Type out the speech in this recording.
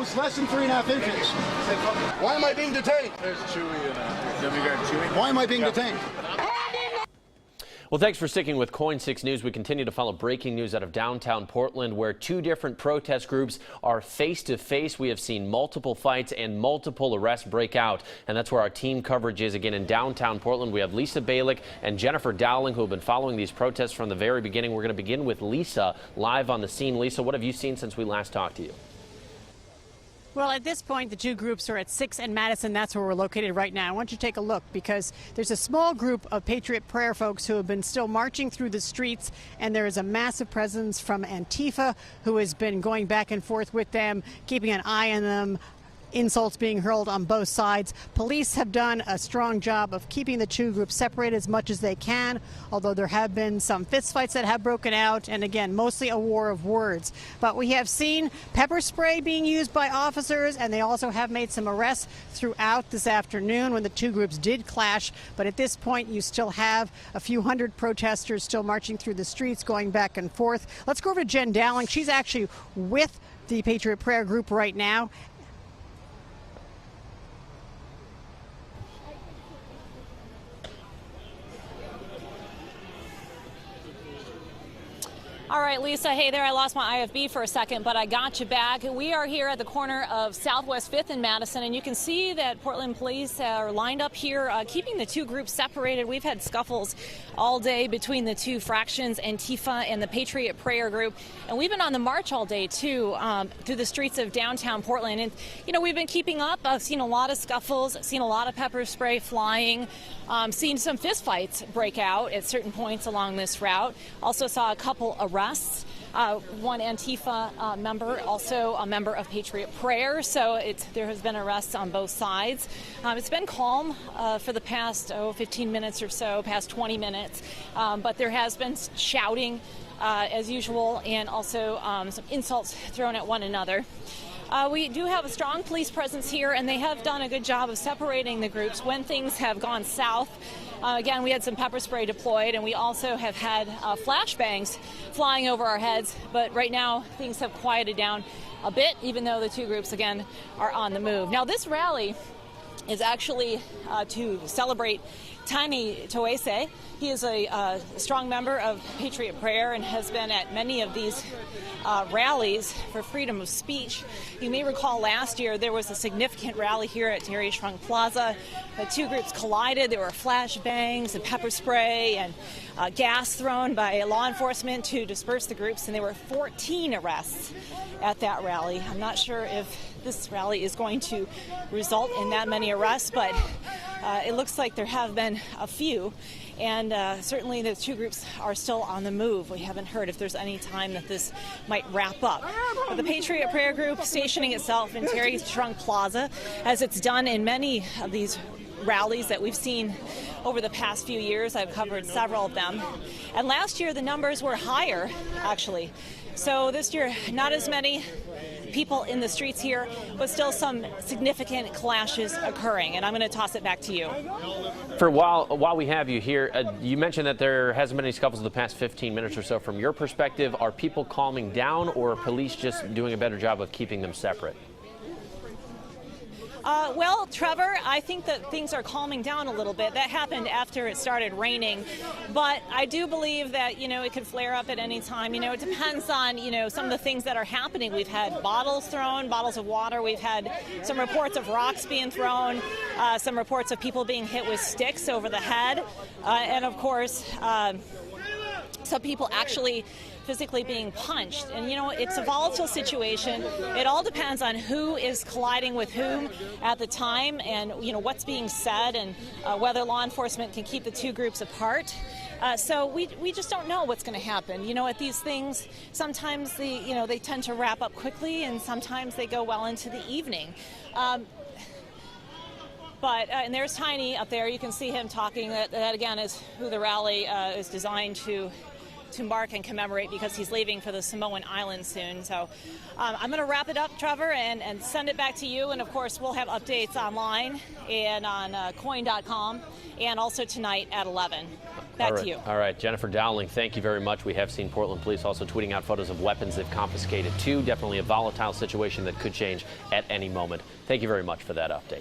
goes less than 3.5 inches. Why am I being detained? There's Chewy and Chewy. Why am I being detained? Well, thanks for sticking with Coin 6 News. We continue to follow breaking news out of downtown Portland, where two different protest groups are face-to-face. We have seen multiple fights and multiple arrests break out, and that's where our team coverage is. Again, in downtown Portland, we have Lisa Balick and Jennifer Dowling, who have been following these protests from the very beginning. We're going to begin with Lisa live on the scene. Lisa, what have you seen since we last talked to you? Well, at this point, the two groups are at 6th and Madison. That's where we're located right now. I want you to take a look, because there's a small group of Patriot Prayer folks who have been still marching through the streets, and there is a massive presence from Antifa, who has been going back and forth with them, keeping an eye on them. Insults being hurled on both sides. Police have done a strong job of keeping the two groups separated as much as they can, although there have been some fistfights that have broken out, and again, mostly a war of words. But we have seen pepper spray being used by officers, and they also have made some arrests throughout this afternoon when the two groups did clash. But at this point, you still have a few hundred protesters still marching through the streets, going back and forth. Let's go over to Jen Dowling. She's actually with the Patriot Prayer group right now. All right, Lisa, hey there. I lost my IFB for a second, but I got you back. We are here at the corner of Southwest 5th and Madison, and you can see that Portland police are lined up here, keeping the two groups separated. We've had scuffles all day between the two fractions, Antifa and the Patriot Prayer group, and we've been on the march all day, too, through the streets of downtown Portland. And, you know, we've been keeping up. I've seen a lot of scuffles, seen a lot of pepper spray flying, seen some fistfights break out at certain points along this route. Also saw a couple arrests. One Antifa member, also a member of Patriot Prayer. So there has been arrests on both sides. It's been calm for the past 15 minutes or so, past 20 minutes. But there has been shouting as usual, and also some insults thrown at one another. We do have a strong police presence here, and they have done a good job of separating the groups when things have gone south. Again, we had some pepper spray deployed, and we also have had flashbangs flying over our heads. But right now, things have quieted down a bit, even though the two groups, again, are on the move. Now, this rally is actually to celebrate Tiny Toese. He is a strong member of Patriot Prayer and has been at many of these rallies for freedom of speech. You may recall last year there was a significant rally here at Terry Shrunk Plaza. The two groups collided. There were flashbangs and pepper spray and gas thrown by law enforcement to disperse the groups, and there were 14 arrests at that rally. I'm not sure if this rally is going to result in that many arrests, but it looks like there have been a few, and certainly the two groups are still on the move. We haven't heard if there's any time that this might wrap up. But the Patriot Prayer Group stationing itself in Terry Shrunk Plaza, as it's done in many of these rallies that we've seen over the past few years. I've covered several of them. And last year the numbers were higher, actually. So this year, not as many people in the streets here, but still some significant clashes occurring. And I'm going to toss it back to you. For while we have you here, you mentioned that there hasn't been any scuffles in the past 15 minutes or so. From your perspective, are people calming down, or are police just doing a better job of keeping them separate? Well, Trevor, I think that things are calming down a little bit. That happened after it started raining. But I do believe that, you know, it could flare up at any time. You know, it depends on, you know, some of the things that are happening. We've had bottles thrown, bottles of water. We've had some reports of rocks being thrown, some reports of people being hit with sticks over the head. And, of course, some people actually physically being punched. And, you know, it's a volatile situation. It all depends on who is colliding with whom at the time, and, you know, what's being said, and whether law enforcement can keep the two groups apart. So we just don't know what's going to happen. You know, at these things, sometimes they tend to wrap up quickly, and sometimes they go well into the evening. And there's Tiny up there. You can see him talking. That again is who the rally is designed to mark and commemorate, because he's leaving for the Samoan Islands soon. So I'm going to wrap it up, Trevor, and send it back to you. And, of course, we'll have updates online and on coin.com, and also tonight at 11. Back to you. All right, Jennifer Dowling, thank you very much. We have seen Portland police also tweeting out photos of weapons they've confiscated too. Definitely a volatile situation that could change at any moment. Thank you very much for that update.